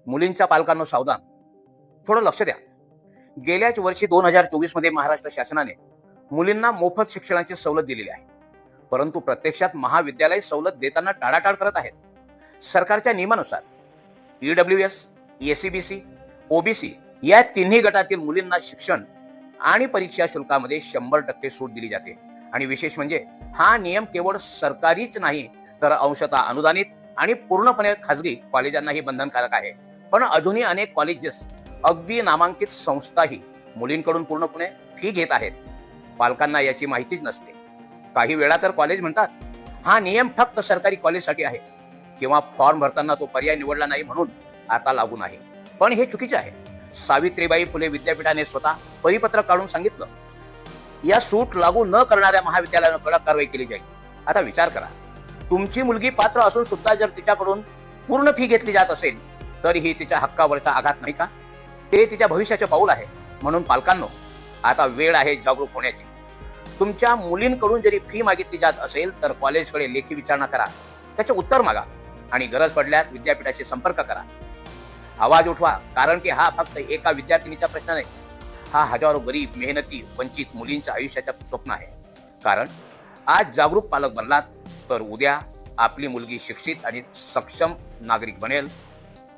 मुलींच्या पालकांनो सावधान, थोडं लक्ष द्या. गेल्याच वर्षी 2024 मध्ये महाराष्ट्र शासनाने मुलींना मोफत शिक्षणाची सवलत दिलेली आहे. परंतु प्रत्यक्षात महाविद्यालय सवलत देताना टाळाटाळ करत आहेत. सरकारच्या नियमानुसार EWS, SCBC, OBC या तिन्ही गटातील मुलींना शिक्षण आणि परीक्षा शुल्कामध्ये 100% सूट दिली जाते. आणि विशेष म्हणजे हा नियम केवळ सरकारीच नाही तर अंशतः अनुदानित आणि पूर्णपणे खासगी कॉलेजांनाही बंधनकारक आहे. पण अजूनही अनेक कॉलेजेस, अगदी नामांकित संस्थाही मुलींकडून पूर्णपणे फी घेत आहेत. पालकांना याची माहितीच नसते. काही वेळा तर कॉलेज म्हणतात हा नियम फक्त सरकारी कॉलेजसाठी आहे किंवा फॉर्म भरताना तो पर्याय निवडला नाही म्हणून आता लागू नाही. पण हे चुकीचे आहे. सावित्रीबाई फुले विद्यापीठाने स्वतः परिपत्रक काढून सांगितलं या सूट लागू न करणाऱ्या महाविद्यालयांना कडक कारवाई केली जाईल. आता विचार करा, तुमची मुलगी पात्र असून सुद्धा जर तिच्याकडून पूर्ण फी घेतली जात असेल तर ही तिच्या हक्कावरचा आघात नाही का? ते तिच्या भविष्याचे पाऊल आहे. म्हणून पालकांनो, आता वेळ आहे जागरूक होण्याची. तुमच्या मुलींकडून जरी फी मागितली जात असेल तर कॉलेजकडे लेखी विचारणा करा, त्याचे उत्तर मागा आणि गरज पडल्यास विद्यापीठाशी संपर्क करा. आवाज उठवा, कारण की हा फक्त एका विद्यार्थिनीचा प्रश्न नाही. हा हजारो गरीब, मेहनती, वंचित मुलींच्या आयुष्याचा स्वप्न आहे. कारण आज जागरूक पालक बनलात तर उद्या आपली मुलगी शिक्षित आणि सक्षम नागरिक बनेल.